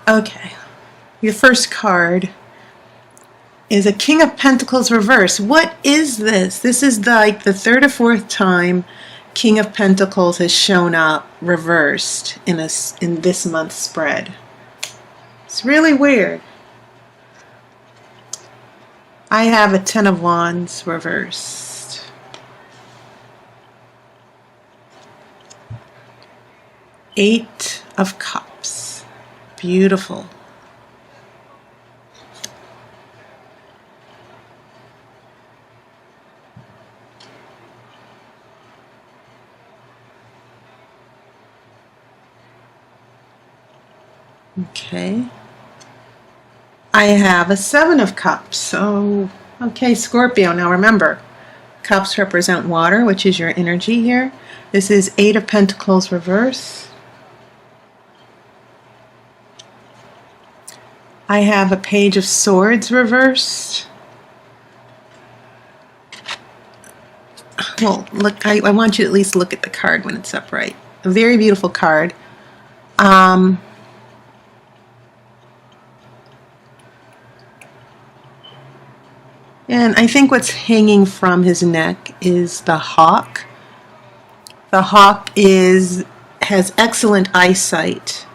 Okay, your first card is a King of Pentacles reverse. What is this? This is like the third or fourth time King of Pentacles has shown up reversed in this month's spread. It's really weird. I have a Ten of Wands reversed. Eight of Cups. Beautiful. Okay. I have a Seven of Cups. So, okay, Scorpio. Now remember, cups represent water, which is your energy here. This is Eight of Pentacles reverse. I have a Page of Swords reversed. Well, look, I want you to at least look at the card when it's upright. A very beautiful card. And I think what's hanging from his neck is the hawk. The hawk has excellent eyesight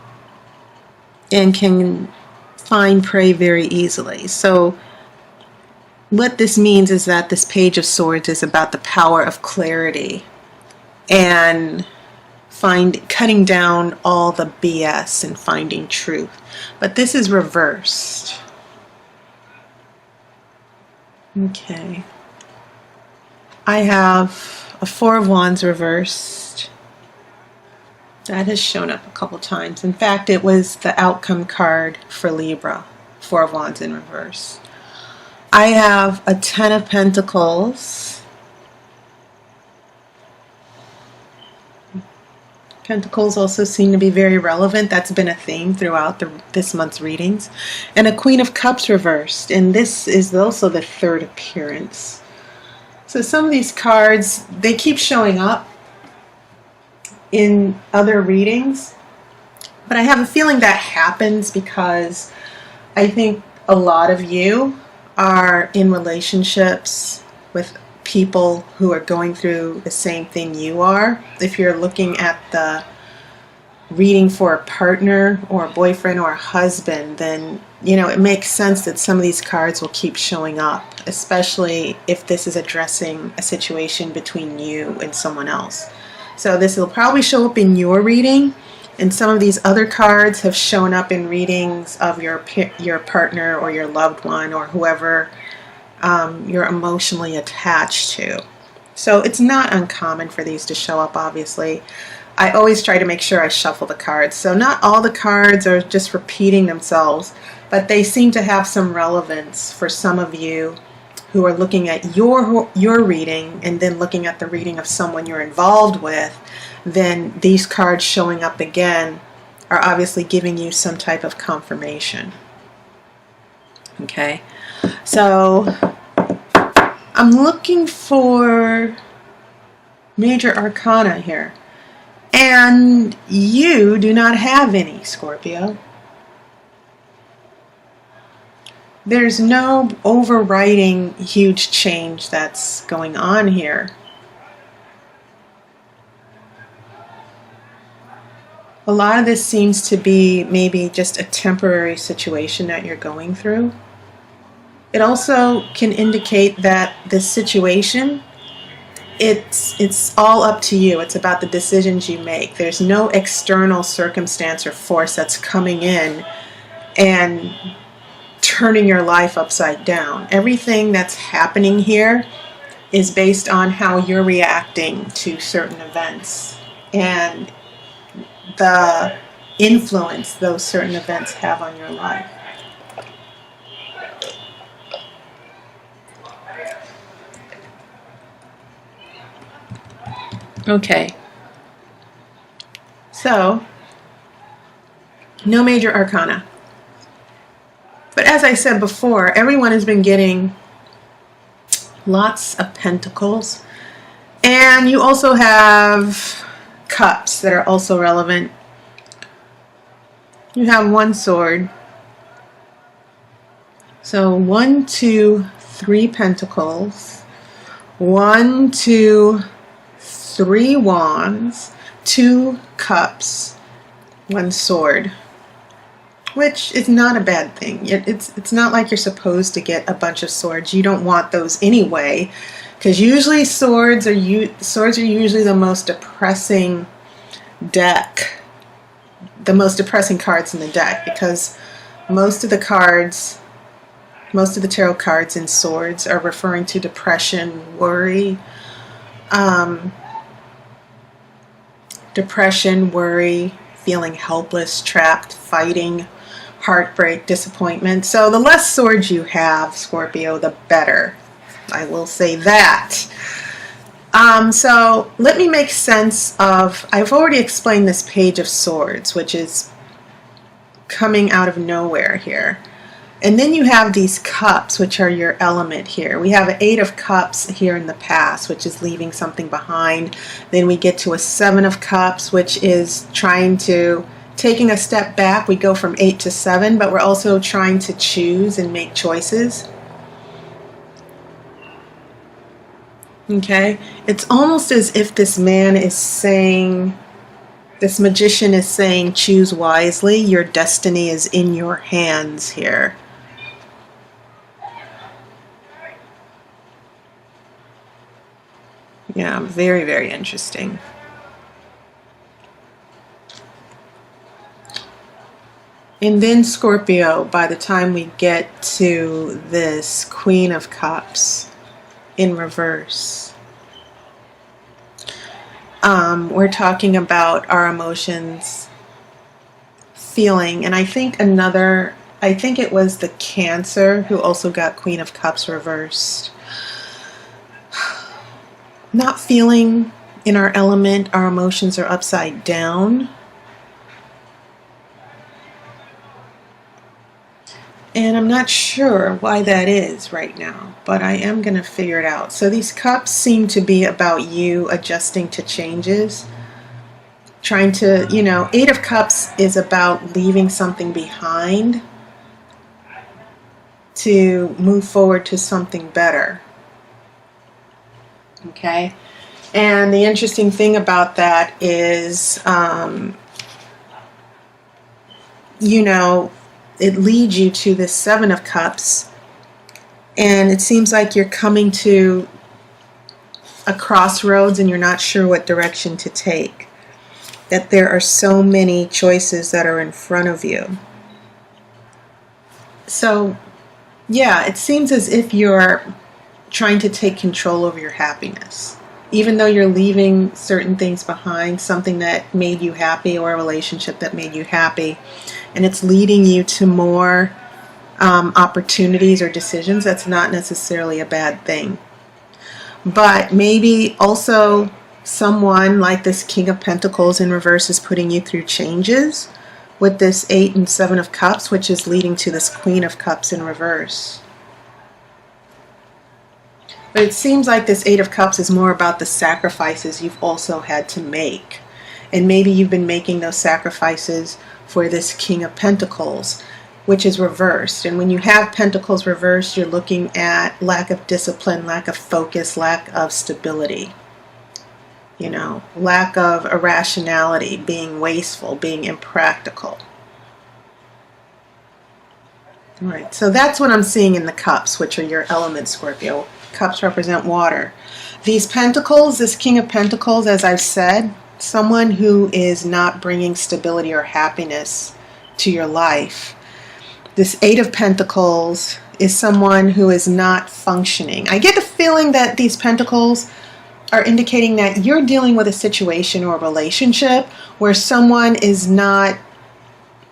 and can find prey very easily. So what this means is that this Page of Swords is about the power of clarity and cutting down all the BS and finding truth. But this is reversed. Okay. I have a Four of Wands reversed. That has shown up a couple times. In fact, it was the outcome card for Libra. Four of Wands in reverse. I have a Ten of Pentacles. Pentacles also seem to be very relevant. That's been a theme throughout this month's readings. And a Queen of Cups reversed. And this is also the third appearance. So some of these cards, they keep showing up in other readings. But I have a feeling that happens because I think a lot of you are in relationships with people who are going through the same thing you are. If you're looking at the reading for a partner or a boyfriend or a husband, then it makes sense that some of these cards will keep showing up, especially if this is addressing a situation between you and someone else. So this will probably show up in your reading, and some of these other cards have shown up in readings of your partner or your loved one or whoever you're emotionally attached to. So it's not uncommon for these to show up, obviously. I always try to make sure I shuffle the cards. So not all the cards are just repeating themselves, but they seem to have some relevance for some of you who are looking at your reading and then looking at the reading of someone you're involved with. Then these cards showing up again are obviously giving you some type of confirmation. Okay, so I'm looking for major arcana here, and you do not have any, Scorpio. There's no overriding huge change that's going on here. A lot of this seems to be maybe just a temporary situation that you're going through. It also can indicate that this situation, it's all up to you. It's about the decisions you make. There's no external circumstance or force that's coming in and turning your life upside down. Everything that's happening here is based on how you're reacting to certain events and the influence those certain events have on your life. Okay, so no major arcana. But as I said before, everyone has been getting lots of pentacles. And you also have cups that are also relevant. You have one sword. So 1, 2, 3 pentacles. 1, 2, 3 wands. 2 cups. 1 sword. Which is not a bad thing. It's not like you're supposed to get a bunch of swords. You don't want those anyway, because usually swords are usually the most depressing deck, the most depressing cards in the deck, because most of the tarot cards in swords are referring to depression, worry, feeling helpless, trapped, fighting, heartbreak, disappointment. So the less swords you have, Scorpio, the better. I will say that. So let me make sense of, I've already explained this Page of Swords, which is coming out of nowhere here. And then you have these cups, which are your element here. We have an 8 of Cups here in the past, which is leaving something behind. Then we get to a 7 of Cups, which is taking a step back. We go from 8 to 7, but we're also trying to choose and make choices. Okay? It's almost as if this man is saying, this magician is saying, choose wisely. Your destiny is in your hands here. Yeah, very, very interesting. And then Scorpio, by the time we get to this Queen of Cups in reverse, we're talking about our emotions, feeling, and I think it was the Cancer who also got Queen of Cups reversed. Not feeling in our element, our emotions are upside down. And I'm not sure why that is right now, but I am going to figure it out. So these cups seem to be about you adjusting to changes. Trying to, 8 of Cups is about leaving something behind to move forward to something better. Okay? And the interesting thing about that is, it leads you to this 7 of Cups, and it seems like you're coming to a crossroads and you're not sure what direction to take. That there are so many choices that are in front of you. So, yeah, it seems as if you're trying to take control over your happiness. Even though you're leaving certain things behind, something that made you happy or a relationship that made you happy, and it's leading you to more opportunities or decisions, that's not necessarily a bad thing. But maybe also someone like this King of Pentacles in reverse is putting you through changes with this 8 and 7 of Cups, which is leading to this Queen of Cups in reverse. But it seems like this 8 of Cups is more about the sacrifices you've also had to make. And maybe you've been making those sacrifices for this King of Pentacles, which is reversed. And when you have Pentacles reversed, you're looking at lack of discipline, lack of focus, lack of stability. Lack of irrationality, being wasteful, being impractical. All right, so that's what I'm seeing in the cups, which are your element, Scorpio. Cups represent water. These pentacles, this King of Pentacles, as I've said, someone who is not bringing stability or happiness to your life. This 8 of Pentacles is someone who is not functioning. I get the feeling that these pentacles are indicating that you're dealing with a situation or a relationship where someone is not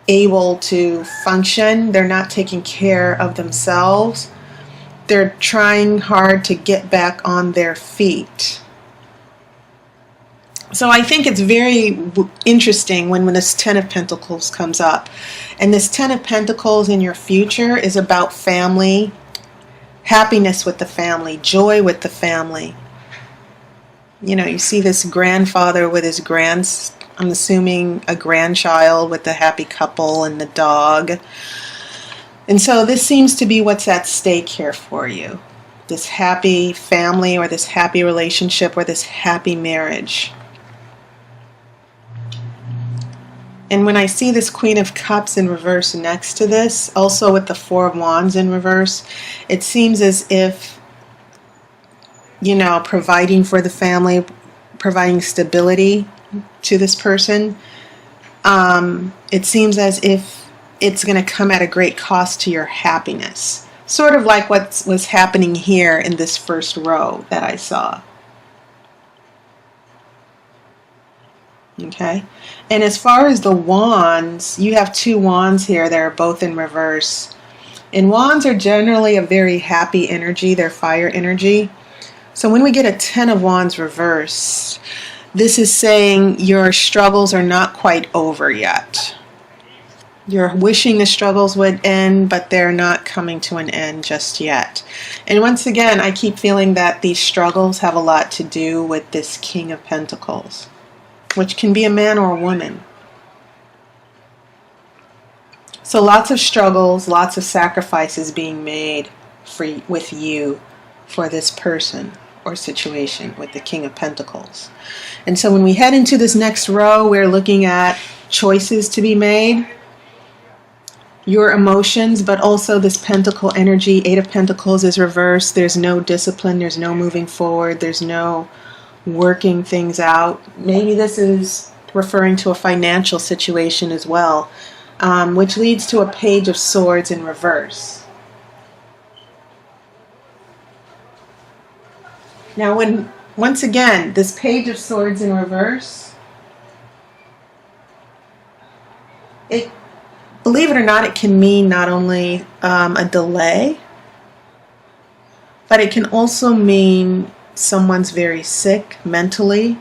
able to function. They're not taking care of themselves. They're trying hard to get back on their feet. So I think it's very interesting when this 10 of Pentacles comes up. And this 10 of Pentacles in your future is about family, happiness with the family, joy with the family. You see this grandfather with his I'm assuming a grandchild with the happy couple and the dog. And so this seems to be what's at stake here for you. This happy family or this happy relationship or this happy marriage. And when I see this Queen of Cups in reverse next to this, also with the Four of Wands in reverse, it seems as if, you know, providing for the family, providing stability to this person, it seems as if it's going to come at a great cost to your happiness. Sort of like what was happening here in this first row that I saw. Okay, and as far as the wands, you have two wands here that are both in reverse. And wands are generally a very happy energy, they're fire energy. So when we get a 10 of wands reverse, this is saying your struggles are not quite over yet. You're wishing the struggles would end, but they're not coming to an end just yet. And once again, I keep feeling that these struggles have a lot to do with this King of Pentacles, which can be a man or a woman. So lots of struggles, lots of sacrifices being made with you for this person or situation with the King of Pentacles. And so when we head into this next row, we're looking at choices to be made, your emotions, but also this Pentacle energy. Eight of Pentacles is reversed. There's no discipline, there's no moving forward, there's no working things out. Maybe this is referring to a financial situation as well, which leads to a Page of Swords in reverse. Now, once again, this Page of Swords in reverse, believe it or not, it can mean not only a delay, but it can also mean someone's very sick mentally.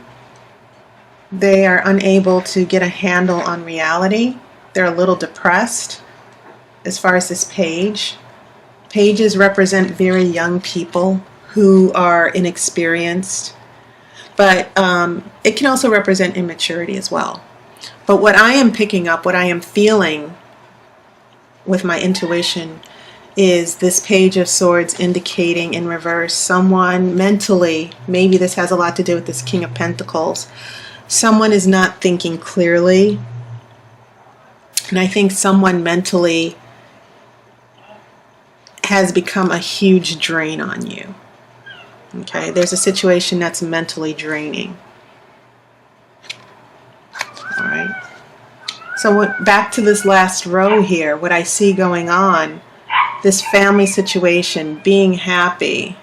They are unable to get a handle on reality. They're a little depressed as far as this page. Pages represent very young people who are inexperienced, but it can also represent immaturity as well. But what I am picking up, what I am feeling with my intuition, is this Page of Swords indicating in reverse someone mentally, maybe this has a lot to do with this King of Pentacles, someone is not thinking clearly, and I think someone mentally has become a huge drain on you. Okay, there's a situation that's mentally draining. All right. So back to this last row here, what I see going on, this family situation, being happy.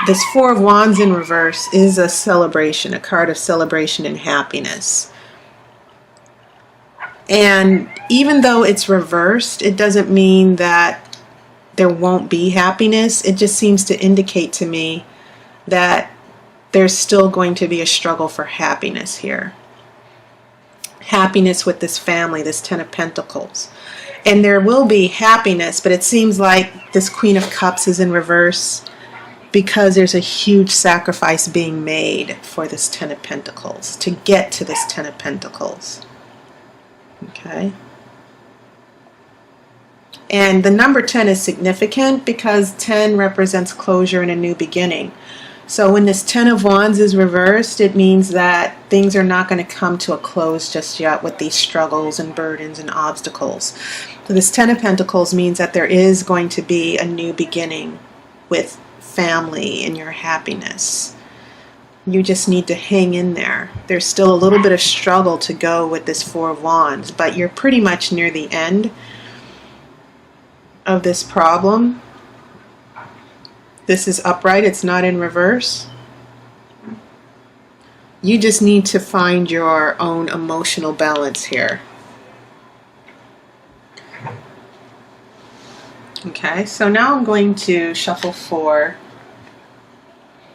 This Four of Wands in reverse is a celebration, a card of celebration and happiness. And even though it's reversed, it doesn't mean that there won't be happiness. It just seems to indicate to me that there's still going to be a struggle for happiness here. Happiness with this family, this Ten of Pentacles. And there will be happiness, but it seems like this Queen of Cups is in reverse because there's a huge sacrifice being made for this Ten of Pentacles to get to this Ten of Pentacles. Okay. And the number 10 is significant because 10 represents closure and a new beginning. So when this Ten of Wands is reversed, it means that things are not going to come to a close just yet with these struggles and burdens and obstacles. So this Ten of Pentacles means that there is going to be a new beginning with family and your happiness. You just need to hang in there. There's still a little bit of struggle to go with this Four of Wands, but you're pretty much near the end of this problem. This is upright, it's not in reverse. You just need to find your own emotional balance here. Okay, so now I'm going to shuffle for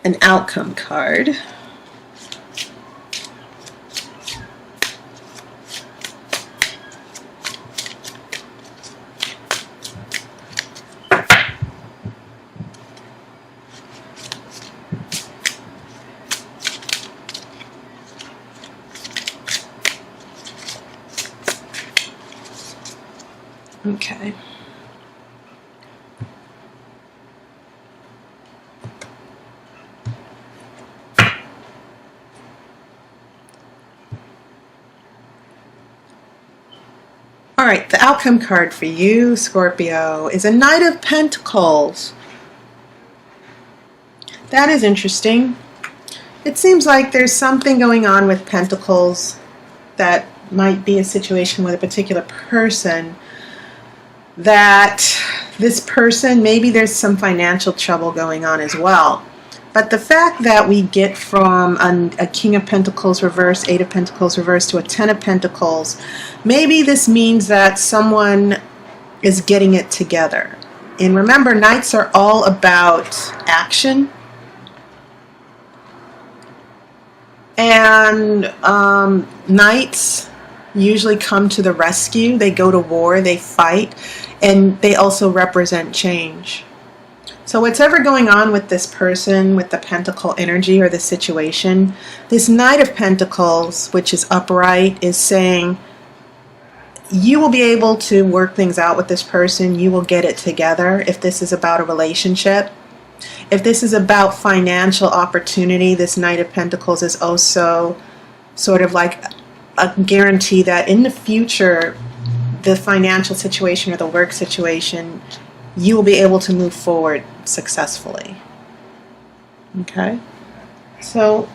an outcome card. Okay. All right, the outcome card for you, Scorpio, is a Knight of Pentacles. That is interesting. It seems like there's something going on with Pentacles that might be a situation with a particular person, that this person, maybe there's some financial trouble going on as well. But the fact that we get from a King of Pentacles reverse, Eight of Pentacles reverse to a Ten of Pentacles, maybe this means that someone is getting it together. And remember, Knights are all about action. And Knights usually come to the rescue. They go to war, they fight, and they also represent change. So whatever going on with this person, with the Pentacle energy or the situation, this Knight of Pentacles, which is upright, is saying you will be able to work things out with this person. You will get it together if this is about a relationship. If this is about financial opportunity, this Knight of Pentacles is also sort of like a guarantee that in the future, the financial situation or the work situation, you will be able to move forward successfully. Okay? So,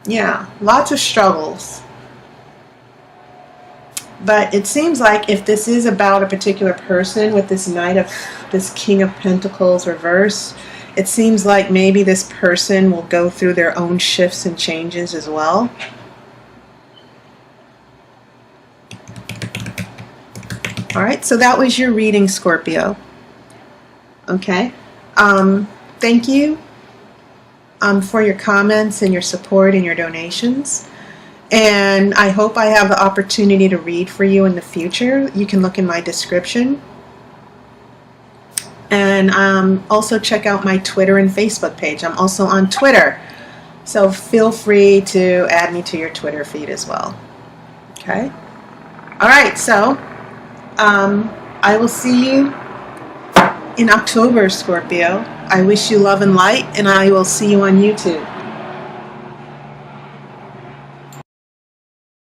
yeah, lots of struggles. But it seems like if this is about a particular person with this this King of Pentacles reverse, it seems like maybe this person will go through their own shifts and changes as well. All right, so that was your reading, Scorpio. Okay, thank you for your comments and your support and your donations. And I hope I have the opportunity to read for you in the future. You can look in my description. And also check out my Twitter and Facebook page. I'm also on Twitter. So feel free to add me to your Twitter feed as well. Okay? All right, so I will see you in October, Scorpio. I wish you love and light, and I will see you on YouTube.